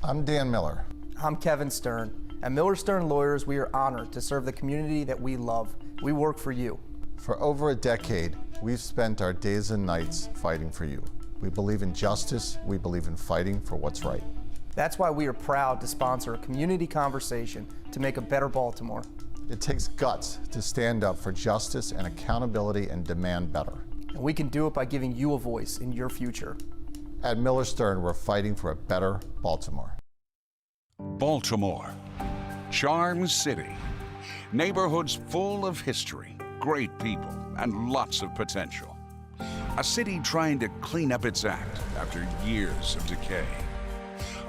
I'm Dan Miller. I'm Kevin Stern. At Miller Stern Lawyers, we are honored to serve the community that we love. We work for you. For over a decade, we've spent our days and nights fighting for you. We believe in justice. We believe in fighting for what's right. That's why we are proud to sponsor a community conversation to make a better Baltimore. It takes guts to stand up for justice and accountability and demand better. And we can do it by giving you a voice in your future. At Miller Stern, we're fighting for a better Baltimore. Baltimore, Charm City, neighborhoods full of history, great people, and lots of potential. A city trying to clean up its act after years of decay.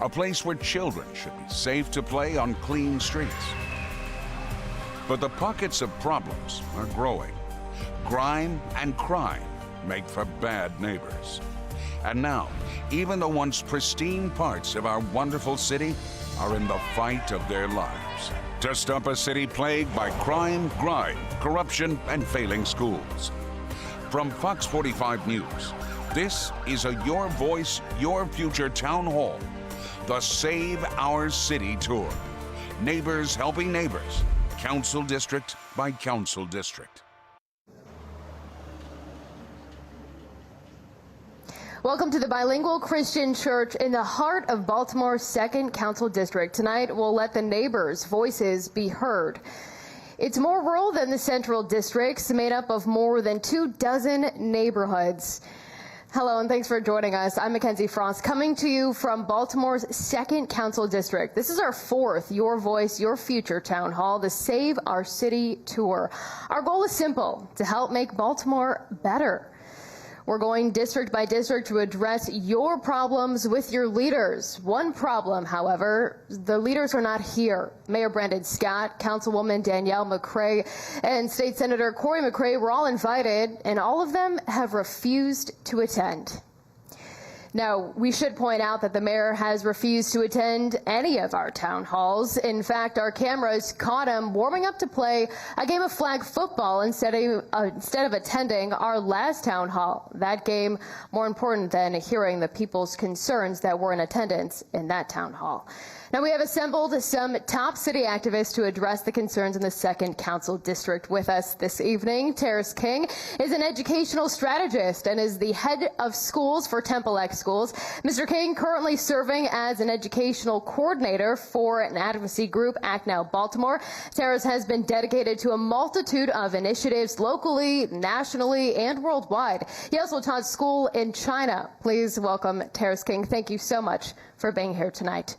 A place where children should be safe to play on clean streets. But the pockets of problems are growing. Grime and crime make for bad neighbors. And now, even the once pristine parts of our wonderful city are in the fight of their lives to stop a city plagued by crime, grime, corruption, and failing schools. From Fox 45 News, this is a Your Voice, Your Future Town Hall, the Save Our City Tour. Neighbors helping neighbors, council district by council district. Welcome to the bilingual Christian church in the heart of Baltimore's 2nd Council District. Tonight, we'll let the neighbors' voices be heard. It's more rural than the Central Districts, made up of more than 24 neighborhoods. Hello, and thanks for joining us. I'm Mackenzie Frost, coming to you from Baltimore's 2nd Council District. This is our 4th Your Voice, Your Future Town Hall, the Save Our City Tour. Our goal is simple, to help make Baltimore better. We're going district by district to address your problems with your leaders. One problem, however, the leaders are not here. Mayor Brandon Scott, Councilwoman Danielle McCray, and State Senator Corey McCray were all invited, and all of them have refused to attend. Now, we should point out that the mayor has refused to attend any of our town halls. In fact, our cameras caught him warming up to play a game of flag football instead of attending our last town hall. That game more important than hearing the people's concerns that were in attendance in that town hall. Now, we have assembled some top city activists to address the concerns in the 2nd Council District. With us this evening, Terrace King is an educational strategist and is the head of schools for Temple X Schools. Mr. King currently serving as an educational coordinator for an advocacy group, Act Now Baltimore. Terrace has been dedicated to a multitude of initiatives locally, nationally, and worldwide. He also taught school in China. Please welcome Terrace King. Thank you so much for being here tonight.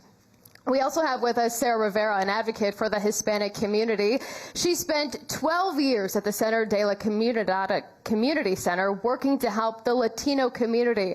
We also have with us Sarah Rivera, an advocate for the Hispanic community. She spent 12 years at the Center de la Comunidad Community Center working to help the Latino community.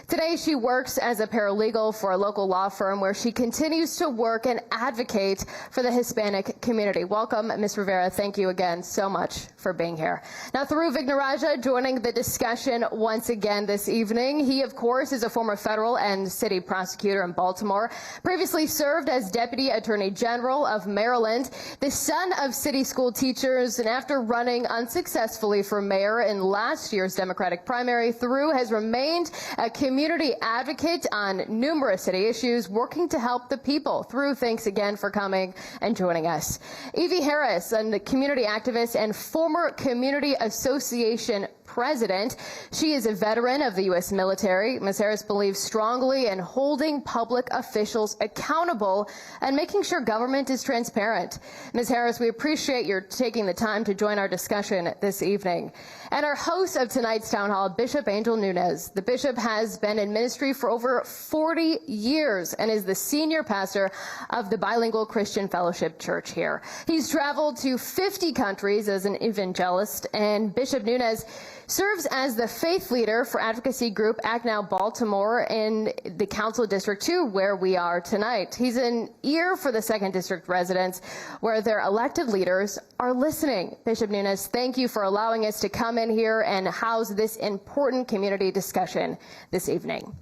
Today, she works as a paralegal for a local law firm where she continues to work and advocate for the Hispanic community. Welcome, Ms. Rivera. Thank you again so much for being here. Now, Thuru Vignaraja joining the discussion once again this evening. He, of course, is a former federal and city prosecutor in Baltimore, previously served as Deputy Attorney General of Maryland, the son of city school teachers, and after running unsuccessfully for mayor in last year's Democratic primary, Thuru has remained a community advocate on numerous city issues, working to help the people. Thuru, thanks again for coming and joining us. Evie Harris, a community activist and former Community Association president. She is a veteran of the U.S. military. Ms. Harris believes strongly in holding public officials accountable and making sure government is transparent. Ms. Harris, we appreciate your taking the time to join our discussion this evening. And our host of tonight's town hall, Bishop Angel Nunez. The bishop has been in ministry for over 40 years and is the senior pastor of the Bilingual Christian Fellowship Church here. He's traveled to 50 countries as an evangelist, and Bishop Nunez serves as the faith leader for advocacy group Act Now Baltimore in the Council District 2, where we are tonight. He's an ear for the 2nd District residents, where their elected leaders are listening. Bishop Nunez, thank you for allowing us to come in here and house this important community discussion this evening.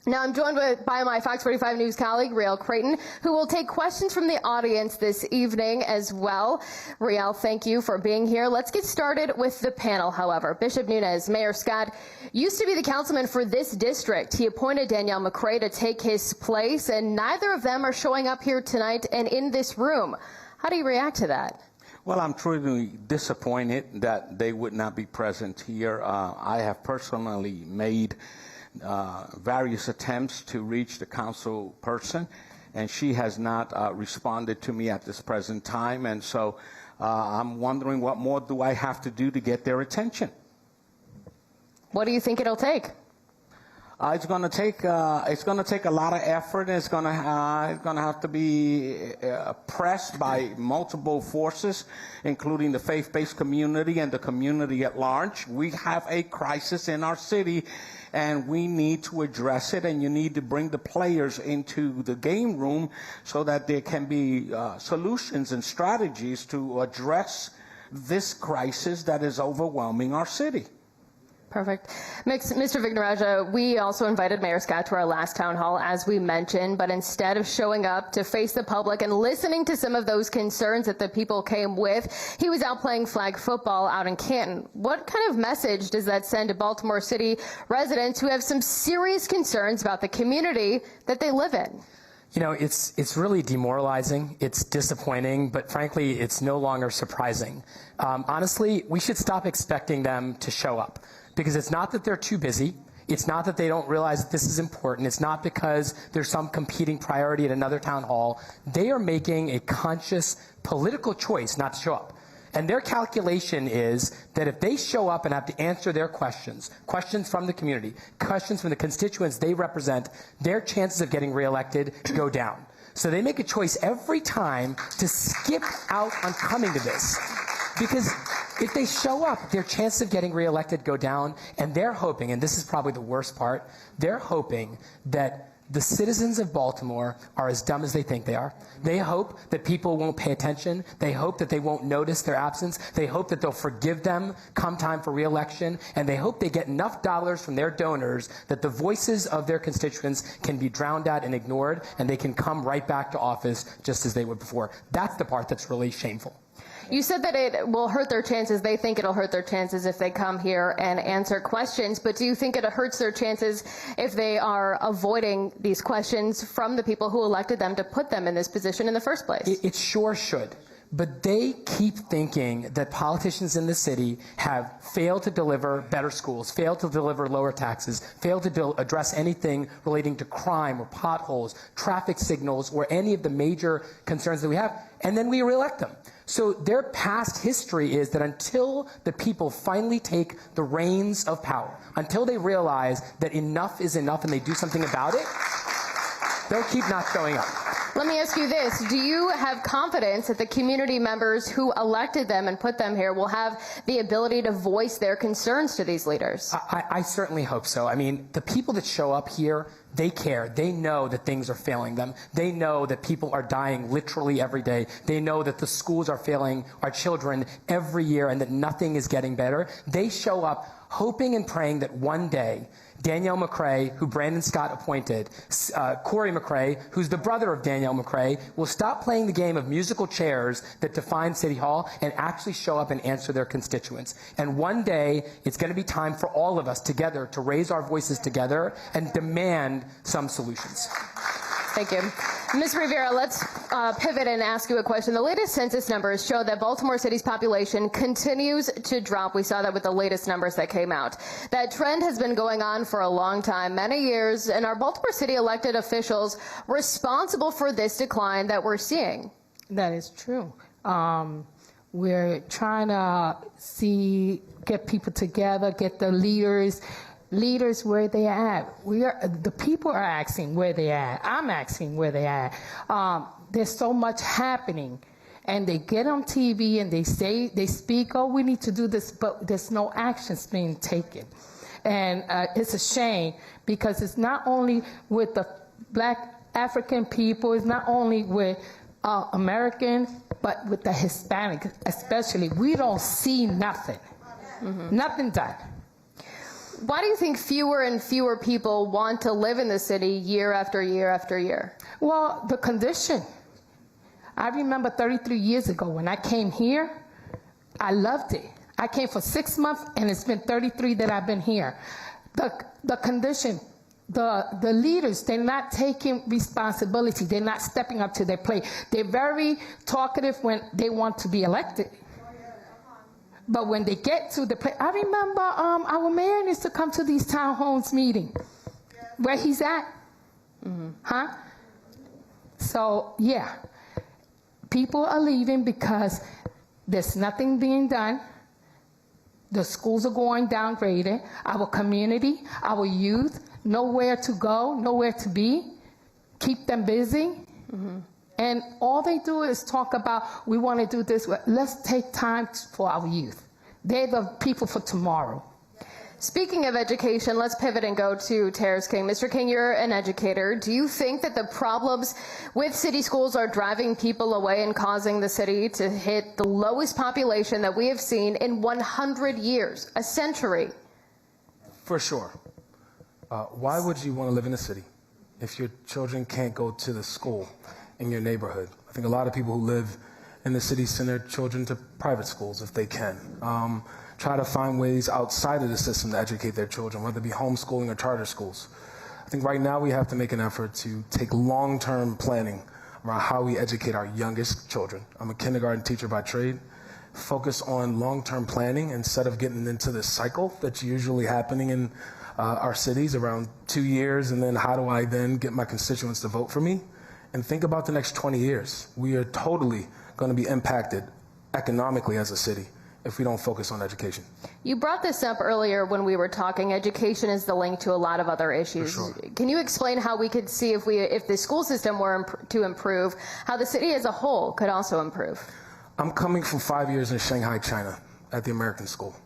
Now, I'm joined by my Fox 45 News colleague, Riel Creighton, who will take questions from the audience this evening as well. Riel, thank you for being here. Let's get started with the panel, however. Bishop Nunez, Mayor Scott, used to be the councilman for this district. He appointed Danielle McCray to take his place, and neither of them are showing up here tonight and in this room. How do you react to that? Well, I'm truly disappointed that they would not be present here. I have personally made various attempts to reach the council person, and she has not responded to me at this present time. And so I'm wondering, what more do I have to do to get their attention? What do you think it'll take? It's going to take a lot of effort. It's going to have to be pressed by multiple forces, including the faith-based community and the community at large. We have a crisis in our city, and we need to address it. And you need to bring the players into the game room so that there can be solutions and strategies to address this crisis that is overwhelming our city. Perfect. Mr. Vignarajah, we also invited Mayor Scott to our last town hall, as we mentioned, but instead of showing up to face the public and listening to some of those concerns that the people came with, he was out playing flag football out in Canton. What kind of message does that send to Baltimore City residents who have some serious concerns about the community that they live in? You know, it's really demoralizing, it's disappointing, but frankly, it's no longer surprising. Honestly, we should stop expecting them to show up, because it's not that they're too busy. It's not that they don't realize that this is important. It's not because there's some competing priority at another town hall. They are making a conscious political choice not to show up. And their calculation is that if they show up and have to answer their questions from the community, questions from the constituents they represent, their chances of getting reelected go down. So they make a choice every time to skip out on coming to this. Because if they show up, their chances of getting reelected go down, and they're hoping, and this is probably the worst part, they're hoping that the citizens of Baltimore are as dumb as they think they are. They hope that people won't pay attention. They hope that they won't notice their absence. They hope that they'll forgive them come time for re-election. And they hope they get enough dollars from their donors that the voices of their constituents can be drowned out and ignored, and they can come right back to office just as they would before. That's the part that's really shameful. You said that it will hurt their chances. They think it'll hurt their chances if they come here and answer questions. But do you think it hurts their chances if they are avoiding these questions from the people who elected them to put them in this position in the first place? It sure should. But they keep thinking that politicians in the city have failed to deliver better schools, failed to deliver lower taxes, failed to address anything relating to crime or potholes, traffic signals, or any of the major concerns that we have, and then we reelect them. So their past history is that until the people finally take the reins of power, until they realize that enough is enough and they do something about it, they'll keep not showing up. Let me ask you this. Do you have confidence that the community members who elected them and put them here will have the ability to voice their concerns to these leaders? I certainly hope so. I mean, the people that show up here, they care. They know that things are failing them. They know that people are dying literally every day. They know that the schools are failing our children every year and that nothing is getting better. They show up hoping and praying that one day Danielle McCray, who Brandon Scott appointed, Corey McCray, who's the brother of Danielle McCray, will stop playing the game of musical chairs that define City Hall and actually show up and answer their constituents. And one day, it's going to be time for all of us together to raise our voices together and demand some solutions. Thank you. Ms. Rivera, let's pivot and ask you a question. The latest census numbers show that Baltimore City's population continues to drop. We saw that with the latest numbers that came out. That trend has been going on for a long time, many years, and are Baltimore City elected officials responsible for this decline that we're seeing? That is true. We're trying to get people together, get the leaders where they at. The people are asking where they at. I'm asking where they at. There's so much happening, and they get on TV and they speak, oh, we need to do this, but there's no actions being taken. And it's a shame, because it's not only with the Black African people, it's not only with American, but with the Hispanic especially. We don't see nothing. Nothing done. Why do you think fewer and fewer people want to live in the city year after year after year? Well, the condition. I remember 33 years ago when I came here, I loved it. I came for 6 months, and it's been 33 that I've been here. the condition, the leaders, they're not taking responsibility. They're not stepping up to their plate. They're very talkative when they want to be elected. But when they get to the plate, I remember our mayor used to come to these townhomes meetings. Where he's at. Huh? So, yeah. People are leaving because there's nothing being done. The schools are going downgraded. Our community, our youth, nowhere to go, nowhere to be. Keep them busy. And all they do is talk about, we want to do this. Let's take time for our youth. They're the people for tomorrow. Speaking of education, let's pivot and go to Terrace King. Mr. King, you're an educator. Do you think that the problems with city schools are driving people away and causing the city to hit the lowest population that we have seen in 100 years, a century? For sure. Why would you want to live in a city if your children can't go to the school in your neighborhood? I think a lot of people who live in the city send their children to private schools if they can. Try to find ways outside of the system to educate their children, whether it be homeschooling or charter schools. I think right now we have to make an effort to take long-term planning around how we educate our youngest children. I'm a kindergarten teacher by trade. Focus on long-term planning instead of getting into this cycle that's usually happening in our cities around 2 years, and then how do I then get my constituents to vote for me? And think about the next 20 years. We are totally going to be impacted economically as a city if we don't focus on education. You brought this up earlier when we were talking. Education is the link to a lot of other issues. For sure. Can you explain how we could see if the school system were to improve, how the city as a whole could also improve? I'm coming from 5 years in Shanghai, China, at the American School.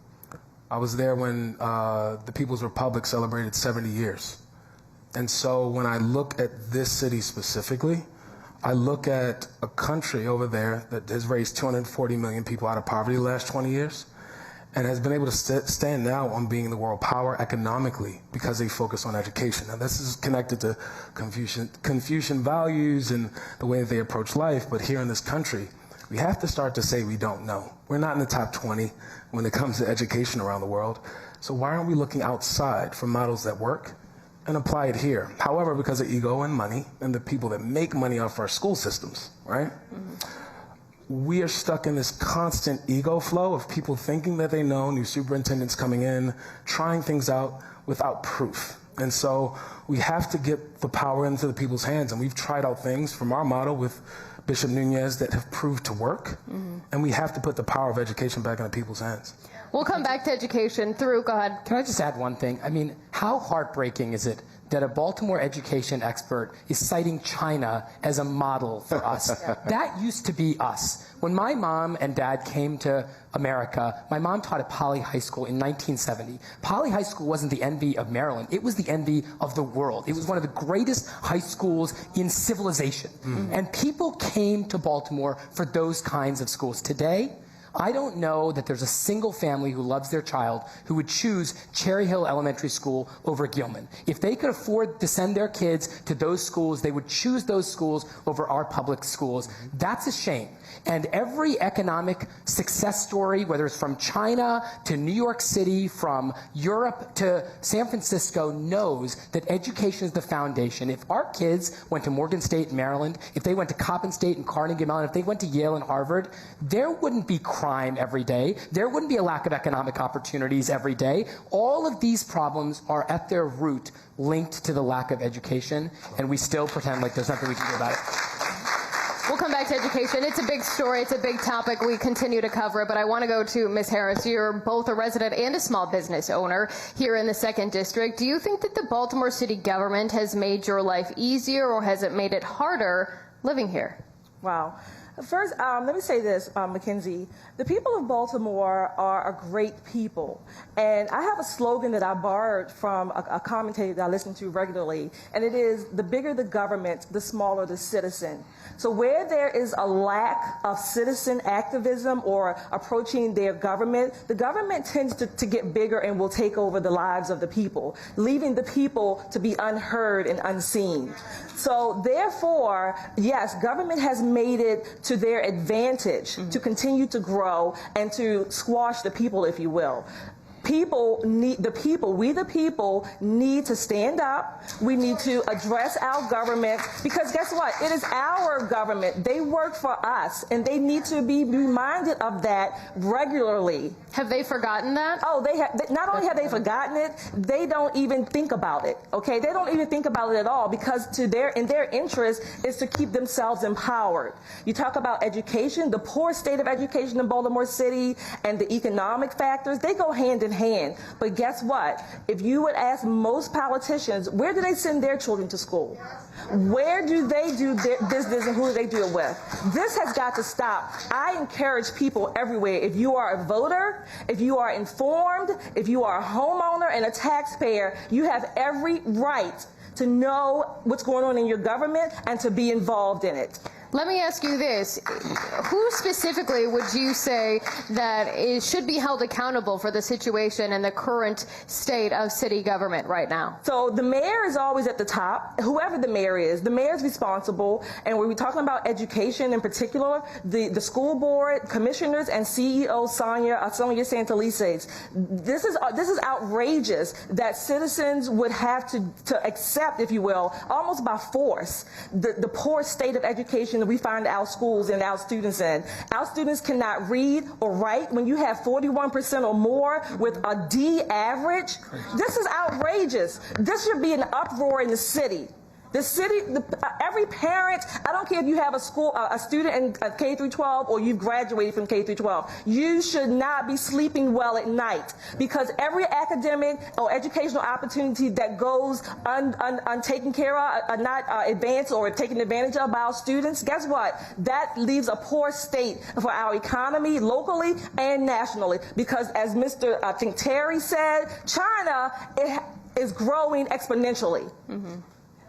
I was there when the People's Republic celebrated 70 years. And so when I look at this city specifically, I look at a country over there that has raised 240 million people out of poverty the last 20 years and has been able to stand now on being the world power economically because they focus on education. Now, this is connected to Confucian values and the way that they approach life, but here in this country, we have to start to say we don't know. We're not in the top 20 when it comes to education around the world. So why aren't we looking outside for models that work and apply it here? However, because of ego and money and the people that make money off our school systems, right? We are stuck in this constant ego flow of people thinking that they know, new superintendents coming in, trying things out without proof. And so we have to get the power into the people's hands. And we've tried out things from our model with Bishop Nunez that have proved to work. And we have to put the power of education back into people's hands. We'll come back to education. Go ahead. Can I just add one thing? I mean, how heartbreaking is it that a Baltimore education expert is citing China as a model for us? That used to be us. When my mom and dad came to America, my mom taught at Poly High School in 1970. Poly High School wasn't the envy of Maryland. It was the envy of the world. It was one of the greatest high schools in civilization. And people came to Baltimore for those kinds of schools. Today, I don't know that there's a single family who loves their child who would choose Cherry Hill Elementary School over Gilman. If they could afford to send their kids to those schools, they would choose those schools over our public schools. That's a shame. And every economic success story, whether it's from China to New York City, from Europe to San Francisco, knows that education is the foundation. If our kids went to Morgan State in Maryland, if they went to Coppin State and Carnegie Mellon, if they went to Yale and Harvard, there wouldn't be crime every day. There wouldn't be a lack of economic opportunities every day. All of these problems are at their root linked to the lack of education, and we still pretend like there's nothing we can do about it. We'll come back to education. It's a big story. It's a big topic. We continue to cover it, but I want to go to Ms. Harris. You're both a resident and a small business owner here in the 2nd District. Do you think that the Baltimore City government has made your life easier, or has it made it harder living here? Wow. First, let me say this, Mackenzie. The people of Baltimore are a great people. And I have a slogan that I borrowed from a commentator that I listen to regularly, and it is, the bigger the government, the smaller the citizen. So where there is a lack of citizen activism or approaching their government, the government tends to get bigger and will take over the lives of the people, leaving the people to be unheard and unseen. So therefore, yes, government has made it to their advantage to continue to grow and to squash the people, if you will. we the people need to stand up. We need to address our government, because guess what? It is our government. They work for us, and they need to be reminded of that regularly. Have they forgotten that? Oh, not only have they forgotten it, they don't even think about it. Okay, they don't even think about it at all, because in their interest is to keep themselves empowered. You talk about education, the poor state of education in Baltimore City, and the economic factors, they go hand in hand. But guess what? If you would ask most politicians, where do they send their children to school? Where do they do their business, and who do they do it with? This has got to stop. I encourage people everywhere. If you are a voter, if you are informed, if you are a homeowner and a taxpayer, you have every right to know what's going on in your government and to be involved in it. Let me ask you this. Who specifically would you say that should be held accountable for the situation and the current state of city government right now? So the mayor is always at the top. Whoever the mayor is responsible. And when we're talking about education in particular, the school board, commissioners, and CEO Sonia Santelises, this is outrageous that citizens would have to accept, if you will, almost by force, the poor state of education that we find our schools and our students in. Our students cannot read or write when you have 41% or more with a D average. This is outrageous. This should be an uproar in the city. The city, every parent, I don't care if you have a student in K through 12 or you've graduated from K through 12, you should not be sleeping well at night, because every academic or educational opportunity that goes untaken care of, not advanced or taken advantage of by our students, guess what? That leaves a poor state for our economy locally and nationally, because as Mr. Terry said, China is growing exponentially. Mm-hmm.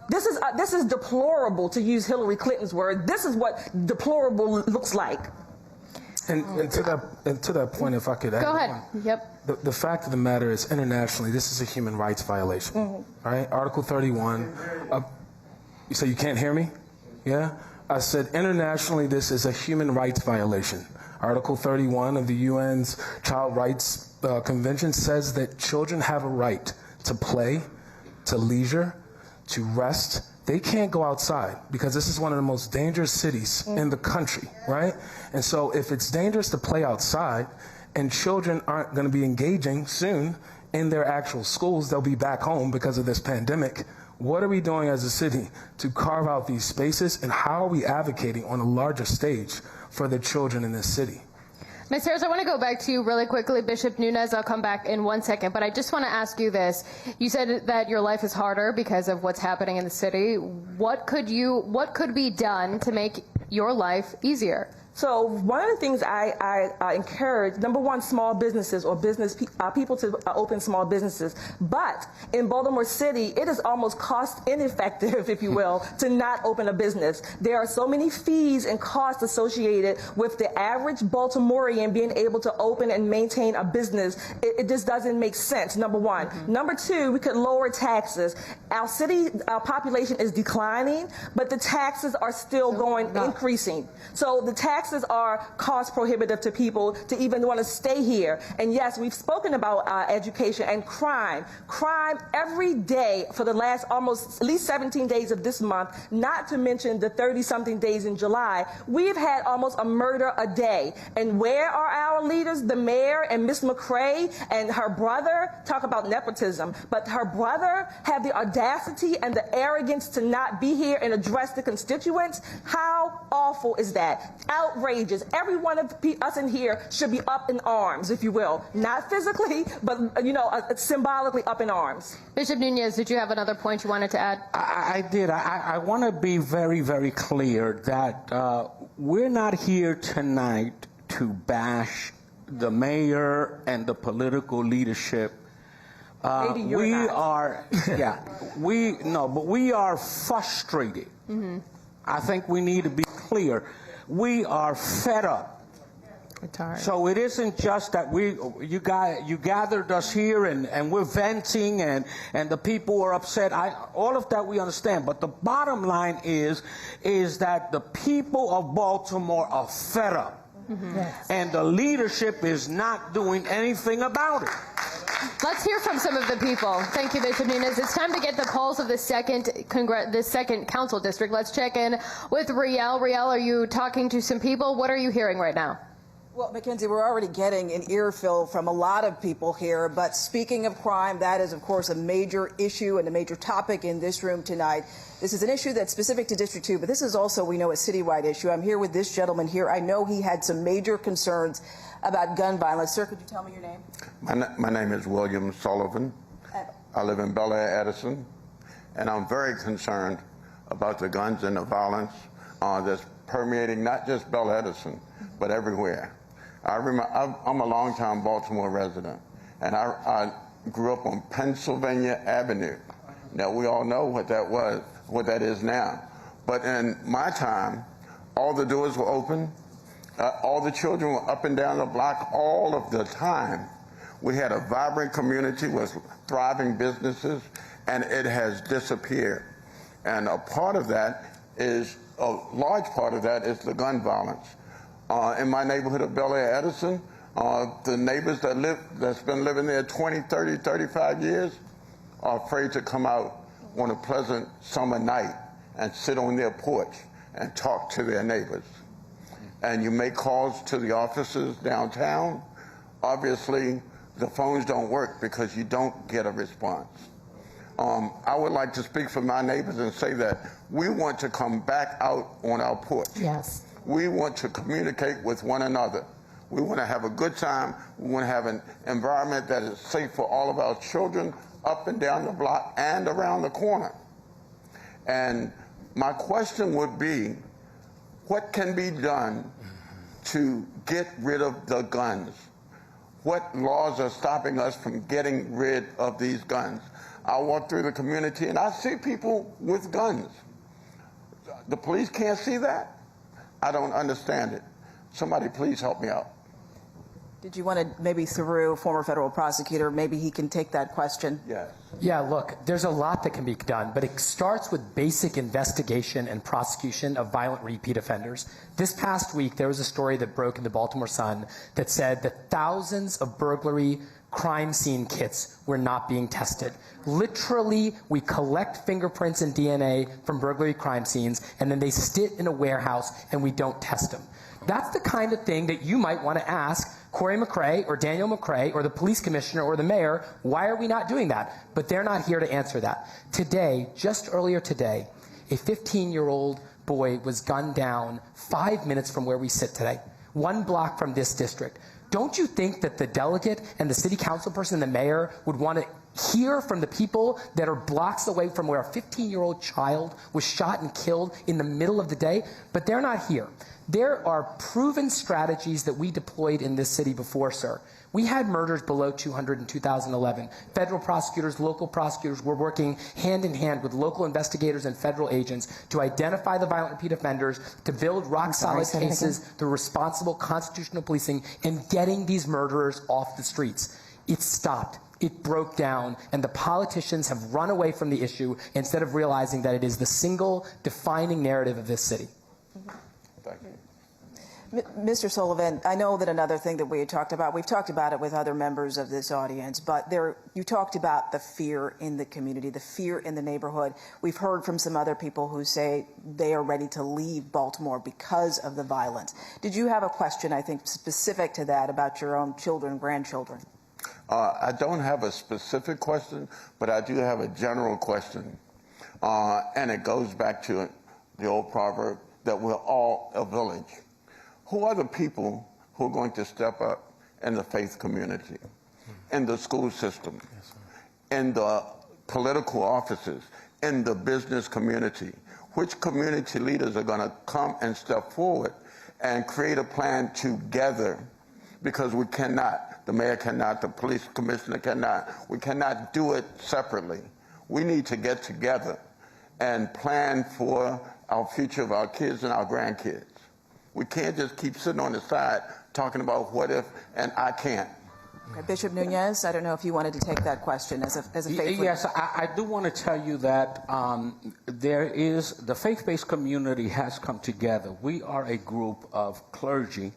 This is deplorable, to use Hillary Clinton's word. This is what deplorable looks like. And to that point, if I could add. Go ahead. One, yep. The fact of the matter is, internationally, this is a human rights violation. Mm-hmm. Right? Article 31. You say you can't hear me? Yeah? I said internationally, this is a human rights violation. Article 31 of the UN's Child Rights Convention says that children have a right to play, to leisure, to rest. They can't go outside because this is one of the most dangerous cities in the country, right? And so if it's dangerous to play outside and children aren't going to be engaging soon in their actual schools, they'll be back home because of this pandemic. What are we doing as a city to carve out these spaces, and how are we advocating on a larger stage for the children in this city? Ms. Harris, I want to go back to you really quickly. Bishop Nunes, I'll come back in 1 second, but I just want to ask you this. You said that your life is harder because of what's happening in the city. What could be done to make your life easier? So one of the things I encourage, number one, small businesses or people to open small businesses. But in Baltimore City, it is almost cost ineffective, if you will, to not open a business. There are so many fees and costs associated with the average Baltimorean being able to open and maintain a business. It just doesn't make sense, number one. Mm-hmm. Number two, we could lower taxes. Our city population is declining, but the taxes are still increasing. So the taxes are cost prohibitive to people to even want to stay here. And yes, we've spoken about education and crime. Crime every day for the last at least 17 days of this month, not to mention the 30-something days in July. We've had almost a murder a day. And where are our leaders? The mayor and Miss McCrae and her brother, talk about nepotism, but her brother have the audacity and the arrogance to not be here and address the constituents. How awful is that? Outrageous. Every one of us in here should be up in arms, if you will. Not physically, but, symbolically up in arms. Bishop Nunes, did you have another point you wanted to add? I did. I want to be very, very clear that we're not here tonight to bash the mayor and the political leadership. We are frustrated. Mm-hmm. I think we need to be clear. We are fed up. So it isn't just that you gathered us here and we're venting and the people are upset. All of that we understand. But the bottom line is that the people of Baltimore are fed up. Mm-hmm. Yes. And the leadership is not doing anything about it. Let's hear from some of the people. Thank you, Bishop Nunez. It's time to get the pulse of the second council district. Let's check in with Riel. Riel, are you talking to some people? What are you hearing right now? Well, Mackenzie, we're already getting an earful from a lot of people here. But speaking of crime, that is, of course, a major issue and a major topic in this room tonight. This is an issue that's specific to District 2, but this is also, we know, a citywide issue. I'm here with this gentleman here. I know he had some major concerns about gun violence. Sir, could you tell me your name? My name is William Sullivan. I live in Bel Air, Edison, and I'm very concerned about the guns and the violence that's permeating not just Bel Air, Edison, but everywhere. I remember, I'm a longtime Baltimore resident, and I grew up on Pennsylvania Avenue. Now, we all know what that was, what that is now. But in my time, all the doors were open. All the children were up and down the block all of the time. We had a vibrant community with thriving businesses, and it has disappeared. And a part of that is, a large part of that is the gun violence. In my neighborhood of Bel Air, Edison, the neighbors that's been living there 20, 30, 35 years are afraid to come out on a pleasant summer night and sit on their porch and talk to their neighbors. And you make calls to the offices downtown. Obviously, the phones don't work because you don't get a response. I would like to speak for my neighbors and say that we want to come back out on our porch. Yes. We want to communicate with one another. We want to have a good time. We want to have an environment that is safe for all of our children up and down the block and around the corner. And my question would be, what can be done to get rid of the guns? What laws are stopping us from getting rid of these guns? I walk through the community and I see people with guns. The police can't see that? I don't understand it. Somebody please help me out. Did you want to maybe through former federal prosecutor, maybe he can take that question? Yes. Yeah, look, there's a lot that can be done, but it starts with basic investigation and prosecution of violent repeat offenders. This past week, there was a story that broke in the Baltimore Sun that said that thousands of burglary crime scene kits were not being tested. Literally, we collect fingerprints and DNA from burglary crime scenes, and then they sit in a warehouse, and we don't test them. That's the kind of thing that you might want to ask Corey McRae or Daniel McRae or the police commissioner or the mayor, why are we not doing that? But they're not here to answer that. Today, just earlier today, a 15-year-old boy was gunned down 5 minutes from where we sit today, 1 block from this district. Don't you think that the delegate and the city council person and the mayor would want to hear from the people that are blocks away from where a 15-year-old child was shot and killed in the middle of the day? But they're not here. There are proven strategies that we deployed in this city before, sir. We had murders below 200 in 2011. Federal prosecutors, local prosecutors were working hand in hand with local investigators and federal agents to identify the violent repeat offenders, to build rock-solid cases through responsible constitutional policing, and getting these murderers off the streets. It stopped. It broke down, and the politicians have run away from the issue instead of realizing that it is the single defining narrative of this city. Thank you. Mr. Sullivan, I know that another thing that we had talked about, we've talked about it with other members of this audience, but you talked about the fear in the community, the fear in the neighborhood. We've heard from some other people who say they are ready to leave Baltimore because of the violence. Did you have a question, I think, specific to that about your own children, grandchildren? I don't have a specific question, but I do have a general question. And it goes back to the old proverb that we're all a village. Who are the people who are going to step up in the faith community, in the school system, in the political offices, in the business community? Which community leaders are going to come and step forward and create a plan together? Because we cannot, the mayor cannot, the police commissioner cannot, we cannot do it separately. We need to get together and plan for our future of our kids and our grandkids. We can't just keep sitting on the side talking about what if and I can't. Okay, Bishop Nunez, I don't know if you wanted to take that question as a faith. Yes, I do want to tell you that the faith-based community has come together. We are a group of clergy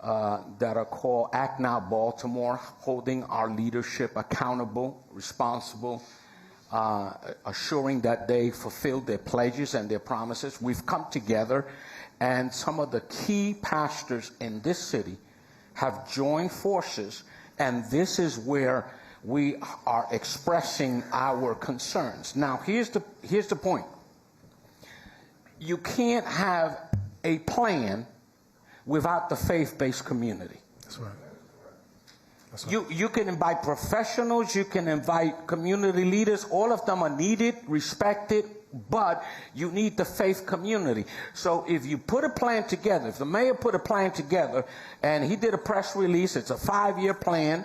that are called Act Now Baltimore, holding our leadership accountable, responsible, assuring that they fulfill their pledges and their promises. We've come together, and some of the key pastors in this city have joined forces, and this is where we are expressing our concerns. Now, here's the point. You can't have a plan without the faith-based community. That's right. That's right. You can invite professionals, you can invite community leaders, all of them are needed, respected, but you need the faith community. So if you put a plan together, if the mayor put a plan together and he did a press release, it's a 5-year plan,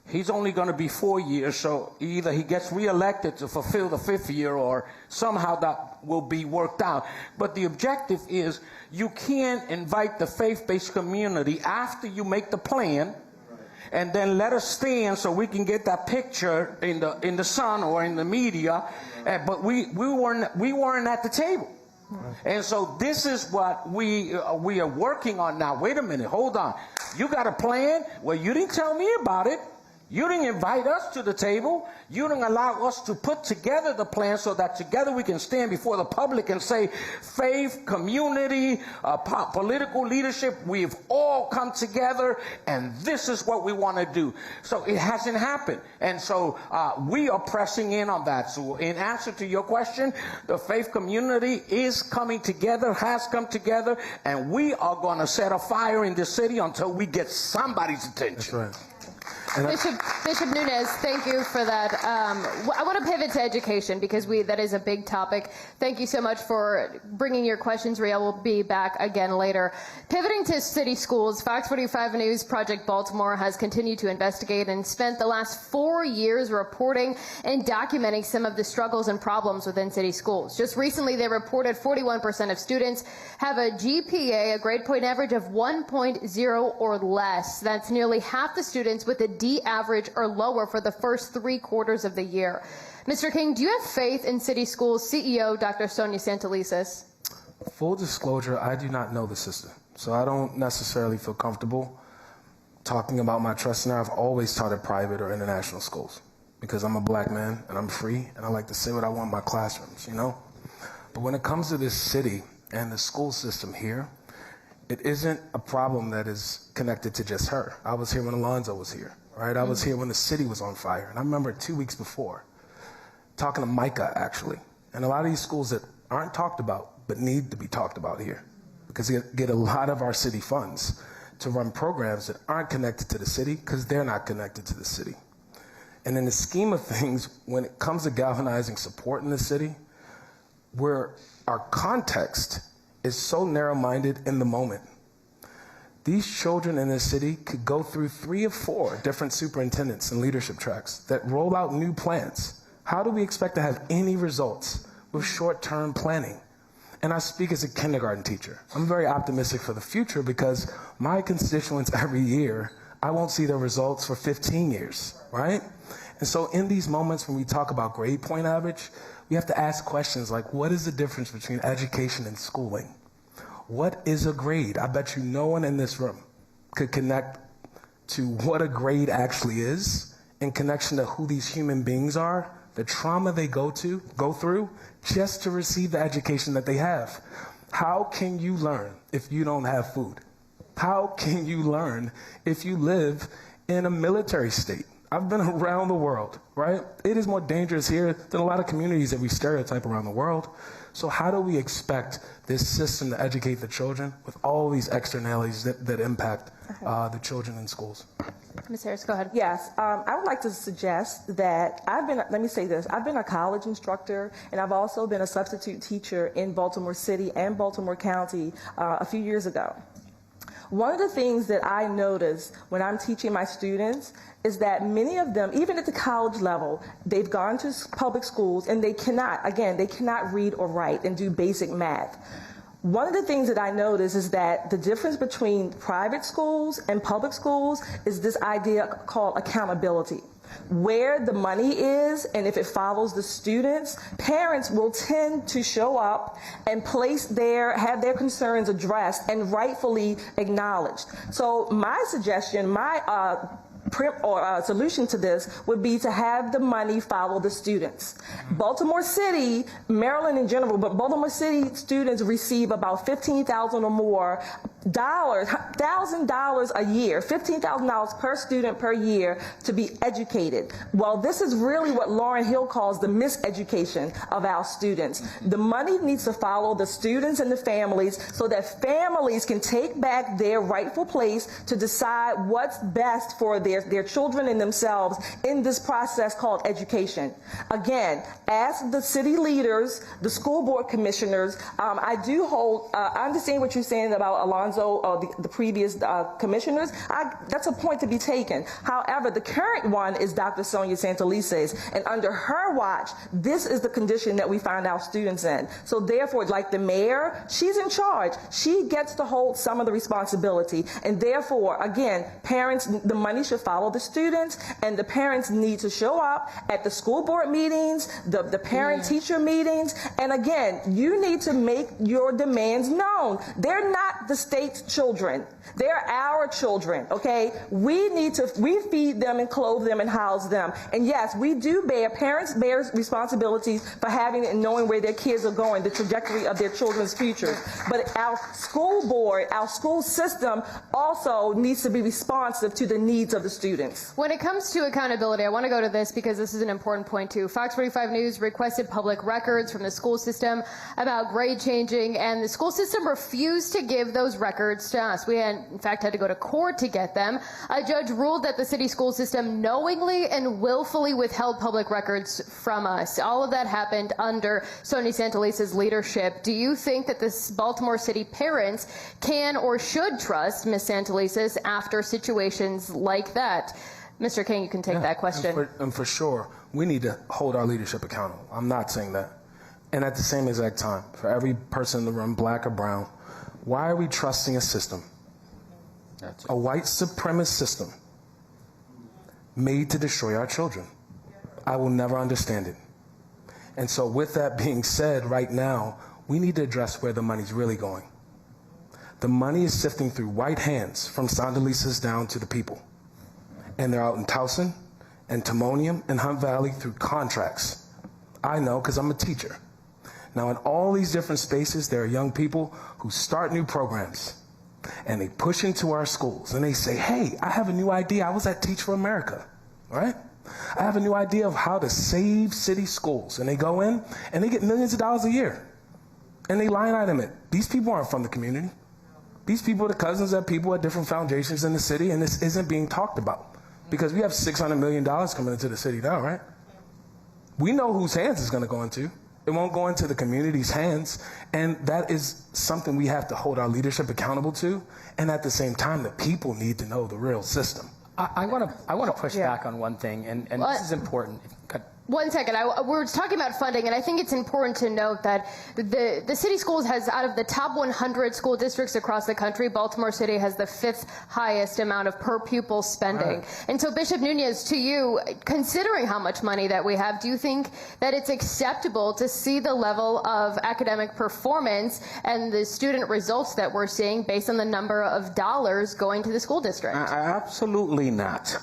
he's only going to be 4 years, so either he gets reelected to fulfill the 5th year or somehow that will be worked out. But the objective is you can't invite the faith-based community after you make the plan and then let us stand so we can get that picture in the Sun or in the media, but we weren't at the table. And so this is what we are working on now. Wait a minute, hold on. You got a plan? Well, you didn't tell me about it. You didn't invite us to the table. You didn't allow us to put together the plan so that together we can stand before the public and say, faith, community, political leadership, we've all come together and this is what we want to do. So it hasn't happened. And so we are pressing in on that. So in answer to your question, the faith community is coming together, has come together, and we are going to set a fire in this city until we get somebody's attention. That's right. Bishop Nunes, thank you for that. I want to pivot to education because that is a big topic. Thank you so much for bringing your questions, Ria. We'll be back again later. Pivoting to city schools, FOX45 News Project Baltimore has continued to investigate and spent the last 4 years reporting and documenting some of the struggles and problems within city schools. Just recently, they reported 41% of students have a GPA, a grade point average of 1.0 or less. That's nearly half the students with a D average or lower for the first 3 quarters of the year. Mr. King, do you have faith in city schools? CEO Dr. Sonia Santelises. Full disclosure, I do not know the system, so I don't necessarily feel comfortable talking about my trust in her. I've always taught at private or international schools because I'm a black man and I'm free and I like to say what I want in my classrooms, you know? But when it comes to this city and the school system here, it isn't a problem that is connected to just her. I was here when Alonzo was here. Right, I was here when the city was on fire, and I remember 2 weeks before talking to Micah, actually, and a lot of these schools that aren't talked about but need to be talked about here because they get a lot of our city funds to run programs that aren't connected to the city because they're not connected to the city. And in the scheme of things, when it comes to galvanizing support in the city, where our context is so narrow-minded in the moment. These children in this city could go through 3 or 4 different superintendents and leadership tracks that roll out new plans. How do we expect to have any results with short-term planning? And I speak as a kindergarten teacher. I'm very optimistic for the future because my constituents every year, I won't see their results for 15 years, right? And so in these moments when we talk about grade point average, we have to ask questions like, what is the difference between education and schooling? What is a grade? I bet you no one in this room could connect to what a grade actually is in connection to who these human beings are, the trauma they go through just to receive the education that they have. How can you learn if you don't have food? How can you learn if you live in a military state? I've been around the world, right? It is more dangerous here than a lot of communities that we stereotype around the world. So how do we expect this system to educate the children with all these externalities that impact the children in schools? Ms. Harris, go ahead. Yes, I would like to suggest that I've been a college instructor, and I've also been a substitute teacher in Baltimore City and Baltimore County a few years ago. One of the things that I notice when I'm teaching my students is that many of them, even at the college level, they've gone to public schools and they cannot read or write and do basic math. One of the things that I notice is that the difference between private schools and public schools is this idea called accountability. where the money is, and if it follows the students, parents will tend to show up and have their concerns addressed and rightfully acknowledged. So my suggestion, solution to this would be to have the money follow the students. Baltimore City, Maryland in general, but Baltimore City students receive about $15,000 or more $1,000 a year, $15,000 per student per year to be educated. Well, this is really what Lauryn Hill calls the miseducation of our students. The money needs to follow the students and the families so that families can take back their rightful place to decide what's best for their children and themselves in this process called education. Again, ask the city leaders, the school board commissioners. I understand what you're saying about Alonzo, the previous commissioners. That's a point to be taken. However, the current one is Dr. Sonia Santelices, and under her watch, this is the condition that we find our students in. So therefore, like the mayor, she's in charge. She gets to hold some of the responsibility, and therefore, again, parents, the money should follow the students, and the parents need to show up at the school board meetings, the parent-teacher meetings, and again, you need to make your demands known. They're not the state's children. They're our children, okay? We feed them and clothe them and house them. And yes, parents bear responsibilities for having and knowing where their kids are going, the trajectory of their children's futures. But our school board, our school system also needs to be responsive to the needs of the students. When it comes to accountability, I want to go to this because this is an important point too. FOX45 News requested public records from the school system about grade changing, and the school system refused to give those records to us. We in fact had to go to court to get them. A judge ruled that the city school system knowingly and willfully withheld public records from us. All of that happened under Sonia Santelices' leadership. Do you think that the Baltimore City parents can or should trust Ms. Santelices after situations like that? Mr. King, you can take that question. And for sure, we need to hold our leadership accountable. I'm not saying that. And at the same exact time, for every person in the room, black or brown, why are we trusting a system, a white supremacist system, made to destroy our children? I will never understand it. And so with that being said, right now, we need to address where the money's really going. The money is sifting through white hands from Santelices down to the people. And they're out in Towson and Timonium and Hunt Valley through contracts. I know because I'm a teacher. Now, in all these different spaces, there are young people who start new programs, and they push into our schools, and they say, hey, I have a new idea. I was at Teach for America, right? I have a new idea of how to save city schools. And they go in, and they get millions of dollars a year, and they line item it. These people aren't from the community. These people are the cousins of people at different foundations in the city, and this isn't being talked about because we have $600 million coming into the city now, right? We know whose hands it's going to go into. It won't go into the community's hands, and that is something we have to hold our leadership accountable to. And at the same time, the people need to know the real system. I want to push back on one thing, and this is important. One second. We're talking about funding, and I think it's important to note that the city schools has, out of the top 100 school districts across the country, Baltimore City has the 5th highest amount of per pupil spending. Right. And so, Bishop Nunez, to you, considering how much money that we have, do you think that it's acceptable to see the level of academic performance and the student results that we're seeing based on the number of dollars going to the school district? Absolutely not.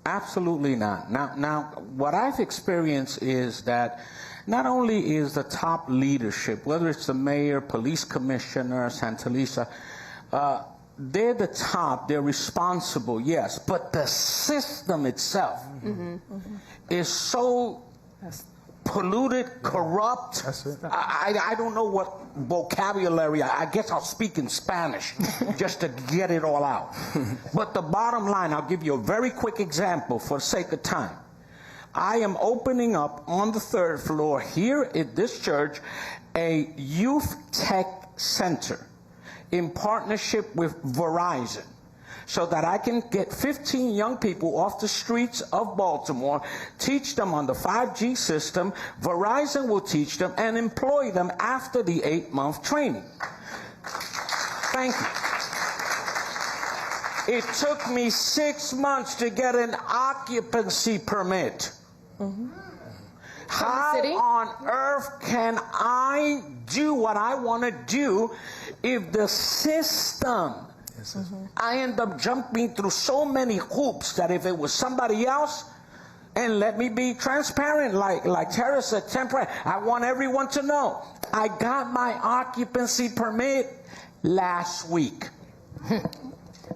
Absolutely not. Now, what I've experienced is that not only is the top leadership, whether it's the mayor, police commissioner, Santelices, they're the top, they're responsible, yes, but the system itself is so polluted, corrupt. That's it. I don't know what vocabulary. I guess I'll speak in Spanish just to get it all out. But the bottom line, I'll give you a very quick example for the sake of time. I am opening up on the 3rd floor here at this church a youth tech center in partnership with Verizon, so that I can get 15 young people off the streets of Baltimore, teach them on the 5G system. Verizon will teach them and employ them after the 8-month training. Thank you. It took me 6 months to get an occupancy permit. How on earth can I do what I want to do if the system, I end up jumping through so many hoops that if it was somebody else, and let me be transparent, like Tara said, temporary, I want everyone to know, I got my occupancy permit last week.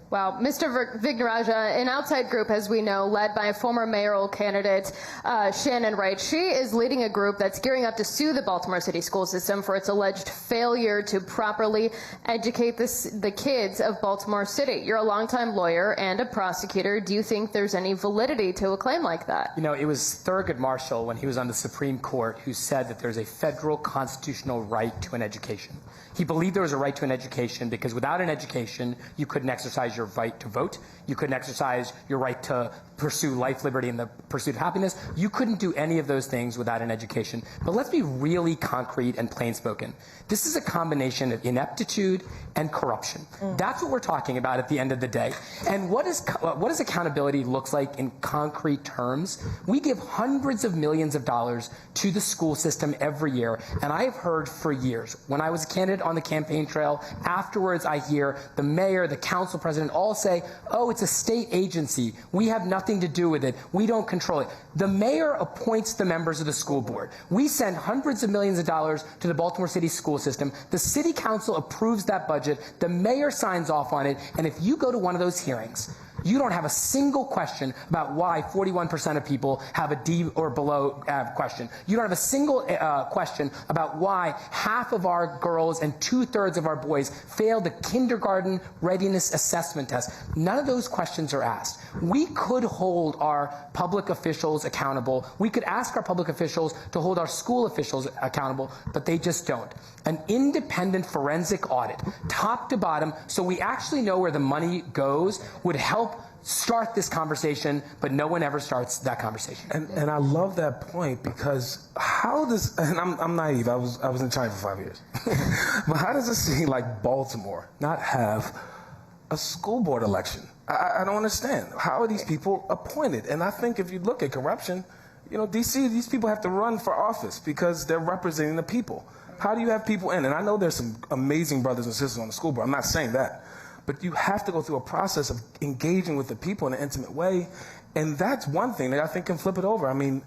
Well, Mr. Vignaraja, an outside group, as we know, led by a former mayoral candidate, Shannon Wright, she is leading a group that's gearing up to sue the Baltimore City school system for its alleged failure to properly educate the kids of Baltimore City. You're a longtime lawyer and a prosecutor. Do you think there's any validity to a claim like that? You know, it was Thurgood Marshall, when he was on the Supreme Court, who said that there's a federal constitutional right to an education. He believed there was a right to an education because without an education, you couldn't exercise your right to vote. You couldn't exercise your right to pursue life, liberty, and the pursuit of happiness. You couldn't do any of those things without an education. But let's be really concrete and plain spoken. This is a combination of ineptitude and corruption. That's what we're talking about at the end of the day. And what does accountability looks like in concrete terms? We give hundreds of millions of dollars to the school system every year. And I have heard for years, when I was a candidate on the campaign trail, afterwards I hear the mayor, the council president all say, oh, it's a state agency. We have nothing to do with it. We don't control it. The mayor appoints the members of the school board. We send hundreds of millions of dollars to the Baltimore City school system. The city council approves that budget. The mayor signs off on it. And if you go to one of those hearings, you don't have a single question about why 41% of people have a D or below question. You don't have a single question about why half of our girls and 2/3 of our boys failed the kindergarten readiness assessment test. None of those questions are asked. We could hold our public officials accountable. We could ask our public officials to hold our school officials accountable, but they just don't. An independent forensic audit, top to bottom, so we actually know where the money goes, would help start this conversation, but no one ever starts that conversation. And I love that point, because how does, and I'm naive, I was in China for 5 years, but how does a city like Baltimore not have a school board election? I don't understand. How are these people appointed? And I think if you look at corruption, you know, DC, these people have to run for office because they're representing the people. How do you have people in? And I know there's some amazing brothers and sisters on the school board. I'm not saying that. But you have to go through a process of engaging with the people in an intimate way. And that's one thing that I think can flip it over. I mean,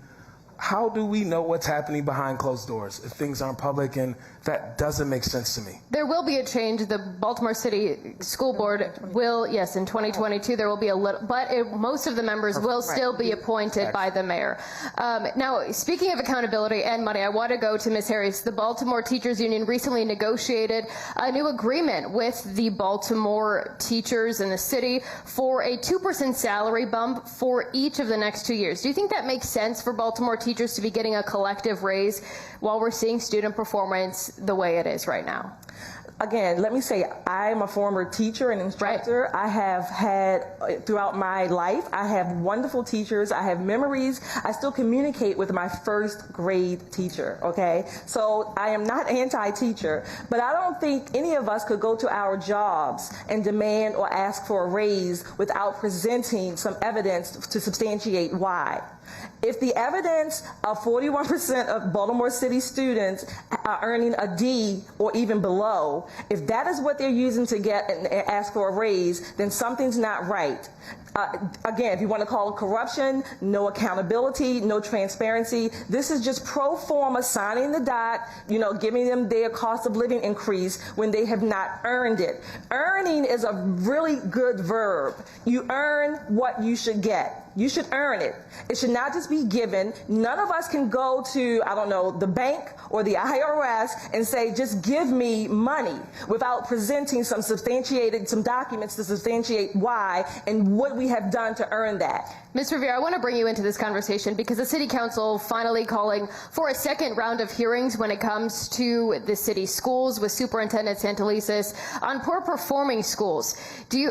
how do we know what's happening behind closed doors if things aren't public? And that doesn't make sense to me. There will be a change. The Baltimore City School Board will, yes, in 2022 there will be a little, but most of the members will still be appointed by the mayor. Now, speaking of accountability and money, I want to go to Ms. Harris. The Baltimore Teachers Union recently negotiated a new agreement with the Baltimore teachers in the city for a 2% salary bump for each of the next 2 years. Do you think that makes sense for Baltimore teachers to be getting a collective raise while we're seeing student performance the way it is right now? Again, let me say, I'm a former teacher and instructor. I have had, throughout my life, I have wonderful teachers. I have memories. I still communicate with my first grade teacher, okay? So I am not anti-teacher, but I don't think any of us could go to our jobs and demand or ask for a raise without presenting some evidence to substantiate why. If the evidence of 41% of Baltimore City students are earning a D or even below, if that is what they're using to get and ask for a raise, then something's not right. Again, if you want to call it corruption, no accountability, no transparency. This is just pro forma signing the dot, you know, giving them their cost of living increase when they have not earned it. Earning is a really good verb. You earn what you should get. You should earn it. It should not just be given. None of us can go to, I don't know, the bank or the IRS and say, just give me money without presenting some documents to substantiate why and what we have done to earn that. Ms. Rivera, I want to bring you into this conversation because the City Council finally calling for a second round of hearings when it comes to the city schools with Superintendent Santelises on poor performing schools.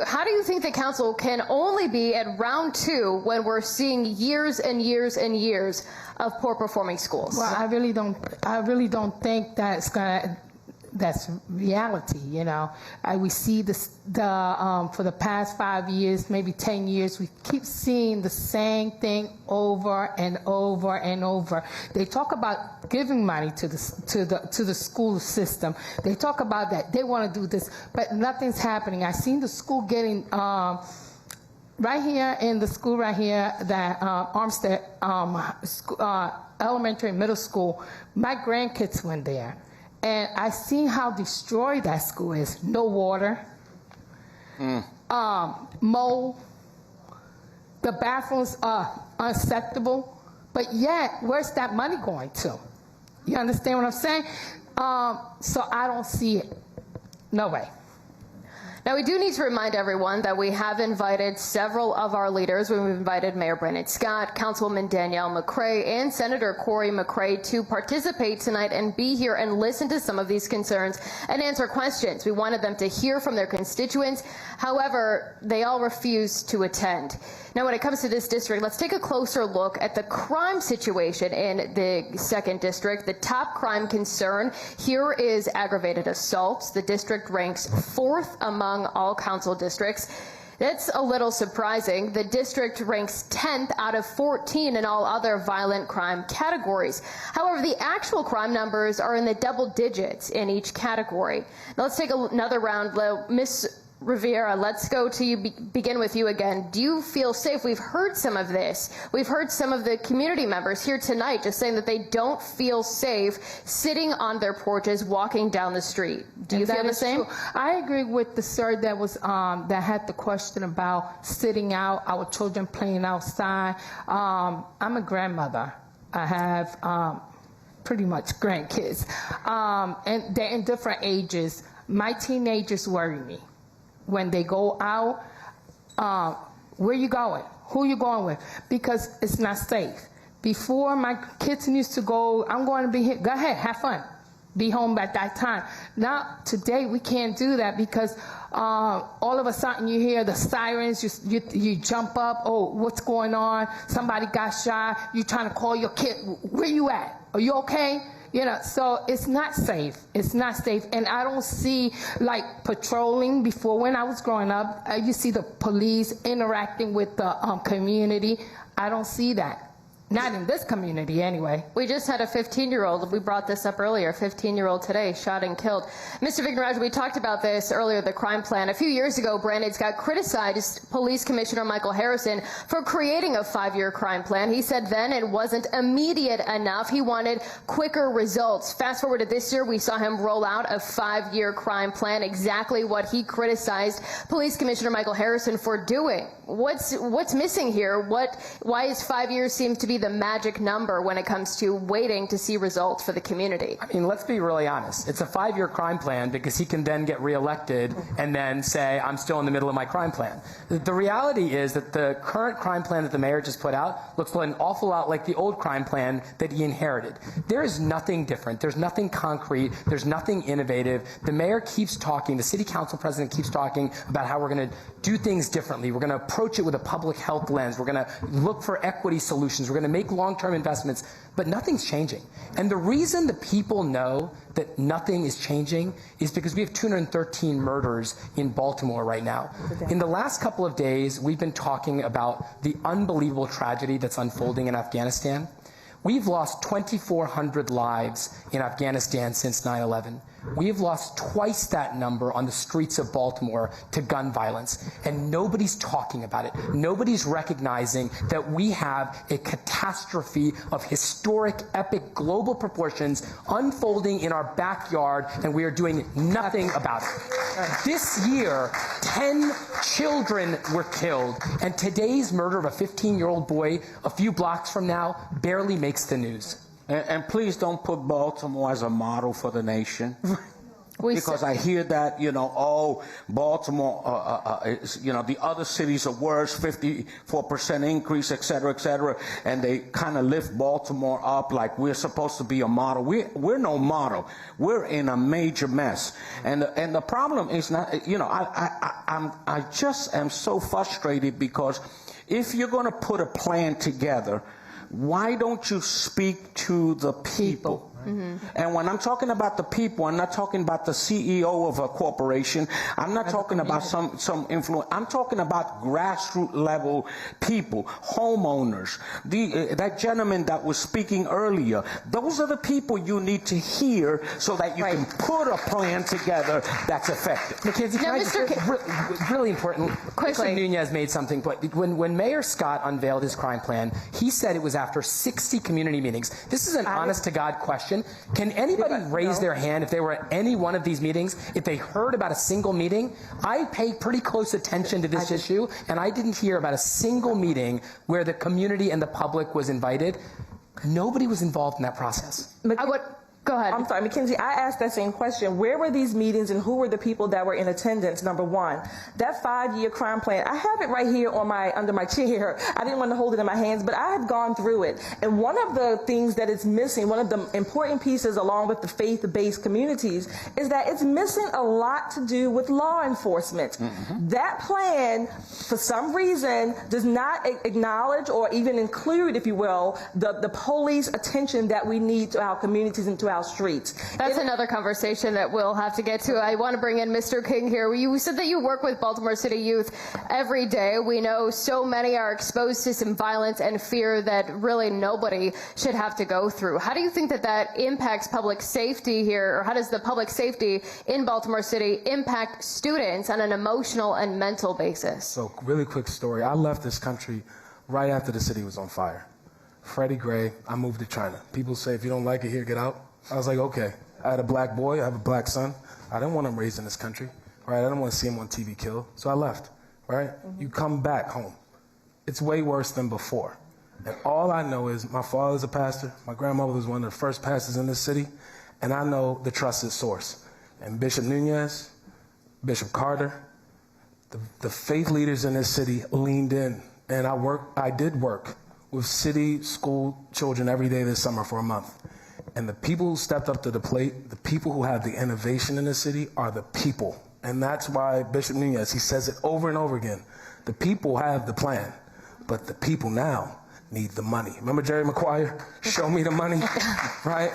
How do you think the council can only be at round 2 when we're seeing years and years and years of poor performing schools? Well, I really don't think that's that's reality, you know. We see this for the past 5 years, maybe 10 years, we keep seeing the same thing over and over and over. They talk about giving money to the school system. They talk about that they want to do this, but nothing's happening. I seen the school getting right here in the school right here, that Armstead Elementary and Middle School. My grandkids went there. And I seen how destroyed that school is. No water, mold, the bathrooms are unacceptable, but yet, where's that money going to? You understand what I'm saying? So I don't see it. No way. Now, we do need to remind everyone that we have invited several of our leaders. We've invited Mayor Brandon Scott, Councilwoman Danielle McCrae, and Senator Corey McCrae to participate tonight and be here and listen to some of these concerns and answer questions. We wanted them to hear from their constituents. However, they all refused to attend. Now, when it comes to this district, let's take a closer look at the crime situation in the 2nd District. The top crime concern here is aggravated assaults. The district ranks 4th among all council districts. That's a little surprising. The district ranks 10th out of 14 in all other violent crime categories. However, the actual crime numbers are in the double digits in each category. Now, let's take another round. Ms. Rivera, let's go to you, begin with you again. Do you feel safe? We've heard some of this. We've heard some of the community members here tonight just saying that they don't feel safe sitting on their porches, walking down the street. Do you feel the same? True. I agree with the sir that was that had the question about sitting out, our children playing outside. I'm a grandmother. I have pretty much grandkids, and they're in different ages. My teenagers worry me. When they go out, where you going? Who you going with? Because it's not safe. Before, my kids used to go, I'm going to be here. Go ahead, have fun. Be home at that time. Now, today, we can't do that because all of a sudden you hear the sirens, you jump up, oh, what's going on? Somebody got shot. You're trying to call your kid. Where you at? Are you okay? You know, so it's not safe. It's not safe. And I don't see, like, patrolling. Before, when I was growing up, you see the police interacting with the community. I don't see that. Not in this community, anyway. We just had a 15-year-old, we brought this up earlier, 15-year-old today, shot and killed. Mr. Vigneraj, we talked about this earlier, the crime plan. A few years ago, Brandon Scott criticized Police Commissioner Michael Harrison for creating a 5-year crime plan. He said then it wasn't immediate enough. He wanted quicker results. Fast forward to this year, we saw him roll out a 5-year crime plan, exactly what he criticized Police Commissioner Michael Harrison for doing. What's missing here? Why is 5 years seem to be the magic number when it comes to waiting to see results for the community? I mean, let's be really honest. It's a 5-year crime plan because he can then get reelected and then say, I'm still in the middle of my crime plan. The reality is that the current crime plan that the mayor just put out looks an awful lot like the old crime plan that he inherited. There is nothing different. There's nothing concrete. There's nothing innovative. The mayor keeps talking, the city council president keeps talking about how we're going to do things differently. We're going to approach it with a public health lens. We're going to look for equity solutions. We're going to make long-term investments, but nothing's changing. And the reason the people know that nothing is changing is because we have 213 murders in Baltimore right now. In the last couple of days, we've been talking about the unbelievable tragedy that's unfolding in Afghanistan. We've lost 2,400 lives in Afghanistan since 9/11. We have lost twice that number on the streets of Baltimore to gun violence, and nobody's talking about it. Nobody's recognizing that we have a catastrophe of historic, epic, global proportions unfolding in our backyard, and we are doing nothing about it. This year, 10 children were killed, and today's murder of a 15-year-old boy a few blocks from now barely makes the news. And please don't put Baltimore as a model for the nation. Because I hear that, you know, oh, Baltimore, you know, the other cities are worse, 54% increase, et cetera, and they kind of lift Baltimore up like we're supposed to be a model. We're no model. We're in a major mess. And the problem is not, you know, I just am so frustrated because if you're going to put a plan together, why don't you speak to the people? And when I'm talking about the people, I'm not talking about the CEO of a corporation. I'm not talking about some influence. I'm talking about grassroots level people, homeowners. That gentleman that was speaking earlier, those are the people you need to hear so that you can put a plan together that's effective. Mackenzie, can I just, really important, Bishop Nunez made something, but when Mayor Scott unveiled his crime plan, he said it was after 60 community meetings. This is an honest-to-God question. Can anybody raise their hand if they were at any one of these meetings, if they heard about a single meeting? I pay pretty close attention to this issue, and I didn't hear about a single meeting where the community and the public was invited. Nobody was involved in that process. Go ahead. I'm sorry, Mackenzie, I asked that same question. Where were these meetings and who were the people that were in attendance, number one? That 5-year crime plan, I have it right here on under my chair. I didn't want to hold it in my hands, but I have gone through it. And one of the things that is missing, one of the important pieces along with the faith-based communities, is that it's missing a lot to do with law enforcement. That plan, for some reason, does not acknowledge or even include, if you will, the police attention that we need to our communities and to our streets. That's another conversation that we'll have to get to. I want to bring in Mr. King here. You said that you work with Baltimore City youth every day. We know so many are exposed to some violence and fear that really nobody should have to go through. How do you think that that impacts public safety here, or how does the public safety in Baltimore City impact students on an emotional and mental basis? So, really quick story. I left this country right after the city was on fire. Freddie Gray, I moved to China. People say, if you don't like it here, get out. I was like, okay. I had a black boy, I have a black son. I didn't want him raised in this country, right? I didn't want to see him on TV killed, so I left, right? You come back home. It's way worse than before. And all I know is my father's a pastor, my grandmother was one of the first pastors in this city, and I know the trusted source. And Bishop Nunez, Bishop Carter, the faith leaders in this city leaned in, and I did work with city school children every day this summer for a month. And the people who stepped up to the plate, the people who have the innovation in the city are the people. And that's why Bishop Nunez, he says it over and over again. The people have the plan, but the people now need the money. Remember Jerry Maguire? Show me the money, right?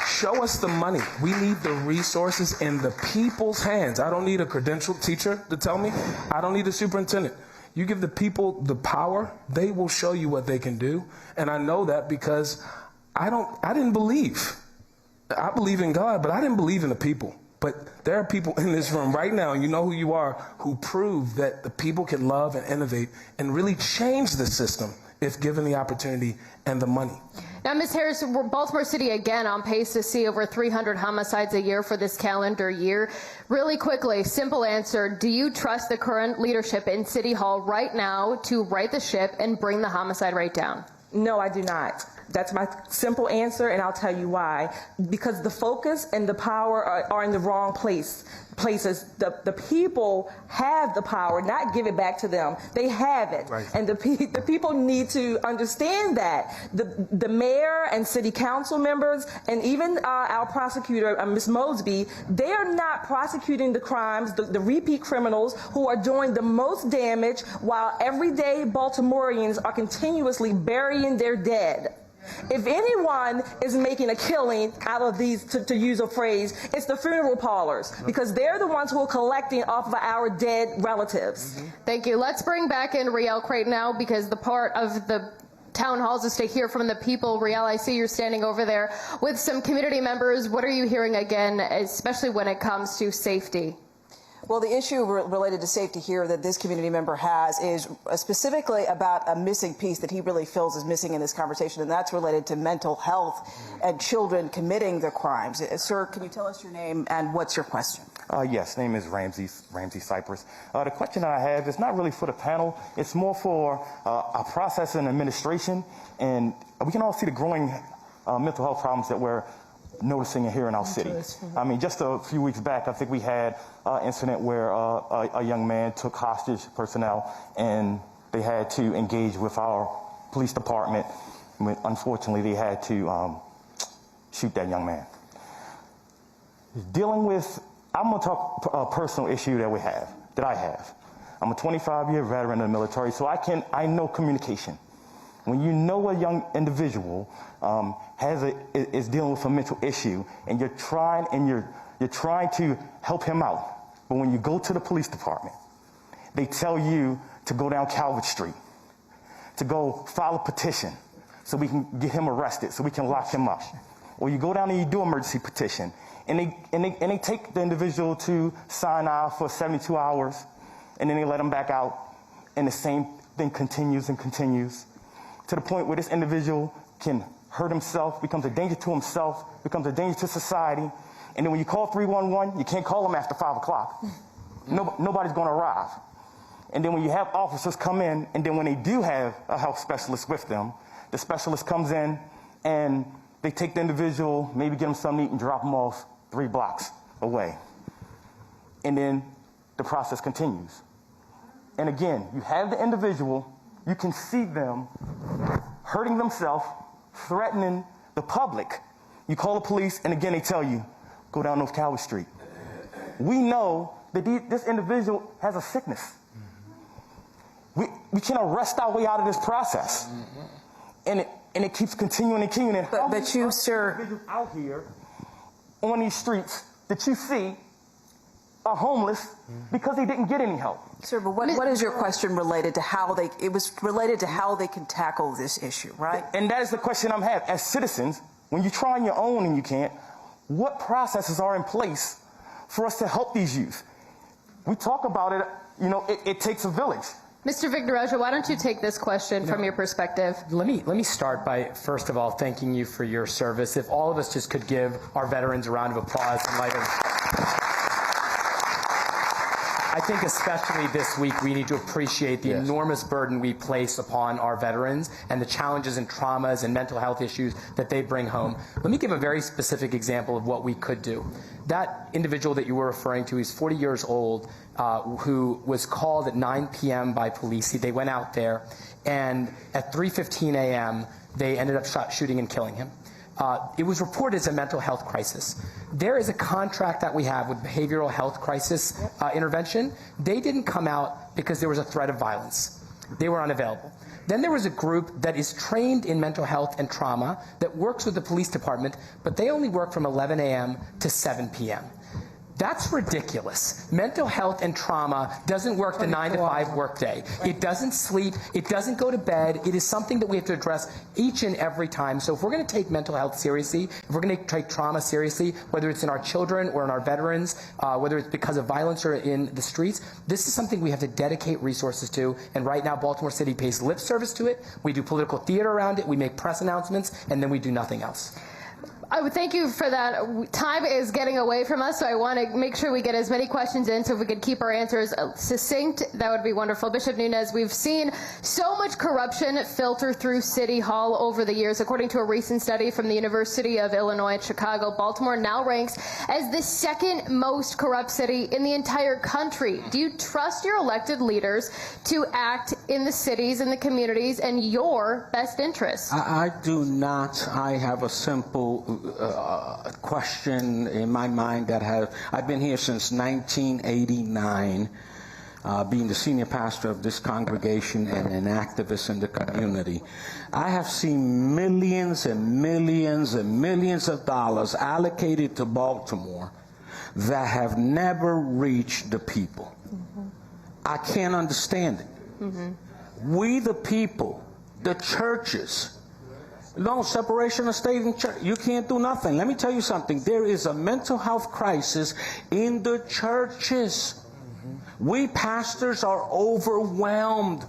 Show us the money. We need the resources in the people's hands. I don't need a credentialed teacher to tell me. I don't need a superintendent. You give the people the power, they will show you what they can do. And I know that because I didn't believe. I believe in God, but I didn't believe in the people. But there are people in this room right now, and you know who you are, who prove that the people can love and innovate and really change the system if given the opportunity and the money. Now, Ms. Harris, Baltimore City again on pace to see over 300 homicides a year for this calendar year. Really quickly, simple answer, do you trust the current leadership in City Hall right now to right the ship and bring the homicide rate down? No, I do not. That's my simple answer, and I'll tell you why. Because the focus and the power are in the wrong places. The people have the power, not give it back to them. They have it. Right. And the people need to understand that. The mayor and city council members and even our prosecutor, Ms. Mosby, they are not prosecuting the crimes, the repeat criminals who are doing the most damage while everyday Baltimoreans are continuously burying their dead. If anyone is making a killing out of these, to use a phrase, it's the funeral parlors, because they're the ones who are collecting off of our dead relatives. Thank you. Let's bring back in Riel Crate now, because the part of the town halls is to hear from the people. Riel, I see you're standing over there with some community members. What are you hearing again, especially when it comes to safety? Well, the issue related to safety here that this community member has is specifically about a missing piece that he really feels is missing in this conversation, and that's related to mental health and children committing the crimes. Sir, can you tell us your name and what's your question? Yes, name is Ramsey Cypress. The question that I have is not really for the panel. It's more for our process and administration, and we can all see the growing mental health problems that we're noticing here in our city. I mean, just a few weeks back, I think we had an incident where a young man took hostage personnel, and they had to engage with our police department. Unfortunately, they had to shoot that young man. Dealing with, I'm going to talk a personal issue that I have. I'm a 25-year veteran of the military, so I know communication. when you know a young individual is dealing with a mental issue, and you're trying to help him out, but when you go to the police department, they tell you to go down Calvert Street, to go file a petition so we can get him arrested, so we can lock him up. Or you go down and you do emergency petition, and they take the individual to Sinai for 72 hours, and then they let him back out, and the same thing continues and continues, to the point where this individual can hurt himself, becomes a danger to himself, becomes a danger to society, and then when you call 311, you can't call them after 5 o'clock. Nobody's going to arrive. And then when you have officers come in, and then when they do have a health specialist with them, the specialist comes in and they take the individual, maybe get him something to eat and drop him off 3 blocks away. And then the process continues. And again, you have the individual, you can see them hurting themselves, threatening the public. You call the police, and again, they tell you, go down North Calvert Street. We know that this individual has a sickness. We can arrest our way out of this process. And it keeps continuing and continuing. But you, sir, individuals out here on these streets that you see are homeless because they didn't get any help. Sir, but what is your question related to how it was related to how they can tackle this issue, right? And that is the question I'm having. As citizens, when you try on your own and you can't, what processes are in place for us to help these youth? We talk about it, it takes a village. Mr. Vignoraja, why don't you take this question from your perspective? Let me start by, first of all, thanking you for your service. If all of us just could give our veterans a round of applause in light of... I think especially this week we need to appreciate the enormous burden we place upon our veterans and the challenges and traumas and mental health issues that they bring home. Let me give a very specific example of what we could do. That individual that you were referring to, he's 40 years old, who was called at 9 p.m. by police. They went out there, and at 3:15 a.m., they ended up shooting and killing him. It was reported as a mental health crisis. There is a contract that we have with behavioral health crisis intervention. They didn't come out because there was a threat of violence. They were unavailable. Then there was a group that is trained in mental health and trauma that works with the police department, but they only work from 11 a.m. to 7 p.m. That's ridiculous. Mental health and trauma doesn't work the 9 to 5 workday. It doesn't sleep. It doesn't go to bed. It is something that we have to address each and every time. So if we're going to take mental health seriously, if we're going to take trauma seriously, whether it's in our children or in our veterans, whether it's because of violence or in the streets, this is something we have to dedicate resources to. And right now, Baltimore City pays lip service to it. We do political theater around it. We make press announcements, and then we do nothing else. I would thank you for that. Time is getting away from us, so I want to make sure we get as many questions in, so if we could keep our answers succinct, that would be wonderful. Bishop Nunes, we've seen so much corruption filter through City Hall over the years. According to a recent study from the University of Illinois at Chicago, Baltimore now ranks as the second most corrupt city in the entire country. Do you trust your elected leaders to act in the cities and the communities and your best interests? I do not. I have a simple question in my mind that I've been here since 1989, being the senior pastor of this congregation and an activist in the community. I have seen millions and millions and millions of dollars allocated to Baltimore that have never reached the people. I can't understand it. We the people, the churches, no separation of state and church. You can't do nothing. Let me tell you something. There is a mental health crisis in the churches. We pastors are overwhelmed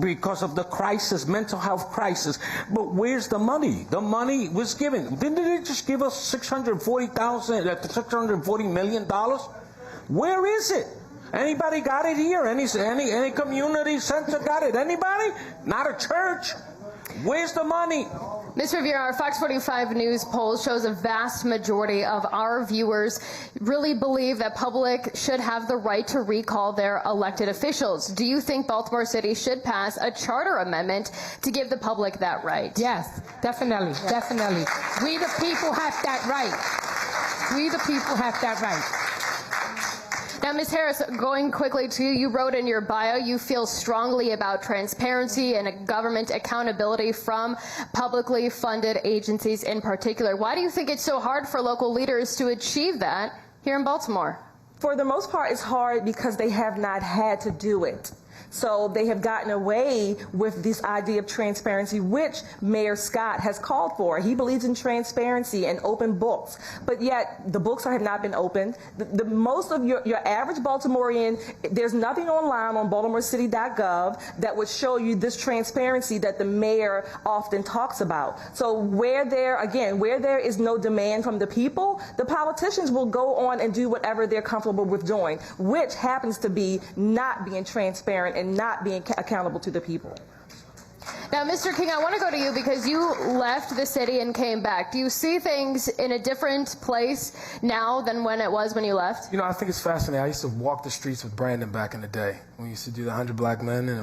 because of the crisis, mental health crisis. But where's the money? The money was given. Didn't they just give us $640 million? Where is it? Anybody got it here? Any community center got it? Anybody? Not a church. Where's the money? Ms. Rivera, our Fox 45 News poll shows a vast majority of our viewers really believe that public should have the right to recall their elected officials. Do you think Baltimore City should pass a charter amendment to give the public that right? Yes, definitely, definitely. We the people have that right. We the people have that right. Now, Ms. Harris, going quickly to you, you wrote in your bio you feel strongly about transparency and government accountability from publicly funded agencies in particular. Why do you think it's so hard for local leaders to achieve that here in Baltimore? For the most part, it's hard because they have not had to do it. So they have gotten away with this idea of transparency, which Mayor Scott has called for. He believes in transparency and open books, but yet the books have not been opened. Most of your average Baltimorean, there's nothing online on baltimorecity.gov that would show you this transparency that the mayor often talks about. So where there is no demand from the people, the politicians will go on and do whatever they're comfortable with doing, which happens to be not being transparent and not being accountable to the people. Now, Mr. King, I want to go to you because you left the city and came back. Do you see things in a different place now than when it was when you left? You know, I think it's fascinating. I used to walk the streets with Brandon back in the day. We used to do the 100 Black Men, and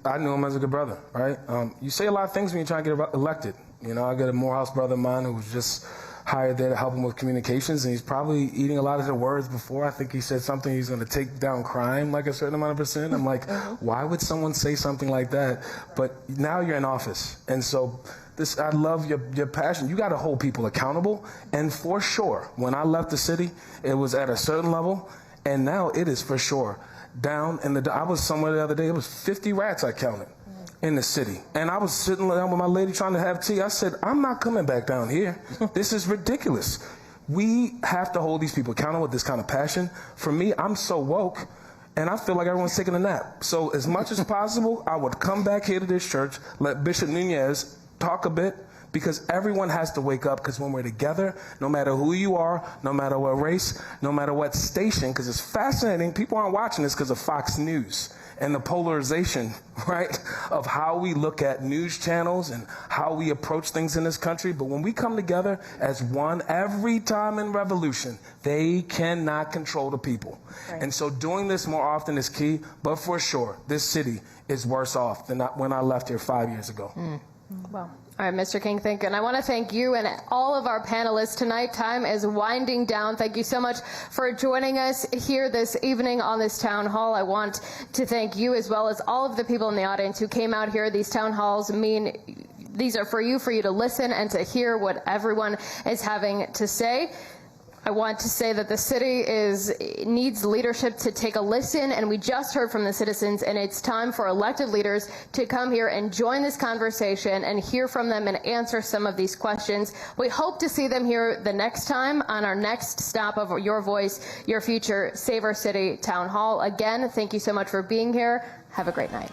I knew him as a good brother, right? You say a lot of things when you're trying to get elected. You know, I got a Morehouse brother of mine who was just hired there to help him with communications, and he's probably eating a lot of the words before. I think he said something, he's going to take down crime like a certain amount of percent. I'm like, why would someone say something like that? But now you're in office, and so I love your passion. You got to hold people accountable, and for sure, when I left the city, it was at a certain level, and now it is for sure down in the. I was somewhere the other day. It was 50 rats I counted in the city. And I was sitting down with my lady trying to have tea. I said, I'm not coming back down here. This is ridiculous. We have to hold these people accountable with this kind of passion. For me, I'm so woke, and I feel like everyone's taking a nap. So as much as possible, I would come back here to this church, let Bishop Nunez talk a bit, because everyone has to wake up, because when we're together, no matter who you are, no matter what race, no matter what station, because it's fascinating, people aren't watching this because of Fox News and the polarization, right, of how we look at news channels and how we approach things in this country. But when we come together as one, every time in revolution, they cannot control the people. Right. And so doing this more often is key, but for sure, this city is worse off than when I left here 5 years ago. Well. All right, Mr. King, thank you. And I want to thank you and all of our panelists tonight. Time is winding down. Thank you so much for joining us here this evening on this town hall. I want to thank you as well as all of the people in the audience who came out here. These town halls these are for you to listen and to hear what everyone is having to say. I want to say that the city needs leadership to take a listen, and we just heard from the citizens, and it's time for elected leaders to come here and join this conversation and hear from them and answer some of these questions. We hope to see them here the next time on our next stop of Your Voice, Your Future, Save Our City Town Hall. Again, thank you so much for being here. Have a great night.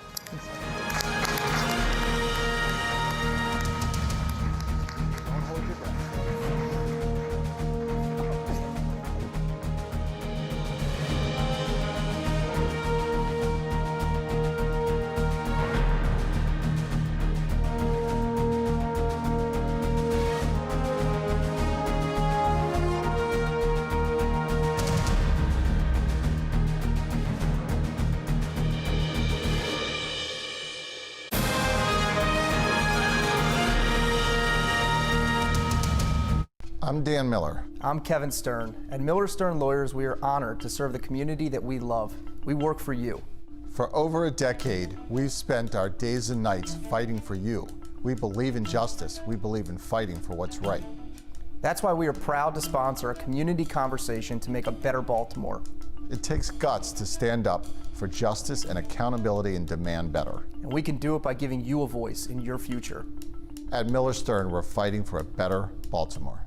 I'm Dan Miller. I'm Kevin Stern. At Miller Stern Lawyers, we are honored to serve the community that we love. We work for you. For over a decade, we've spent our days and nights fighting for you. We believe in justice. We believe in fighting for what's right. That's why we are proud to sponsor a community conversation to make a better Baltimore. It takes guts to stand up for justice and accountability and demand better. And we can do it by giving you a voice in your future. At Miller Stern, we're fighting for a better Baltimore.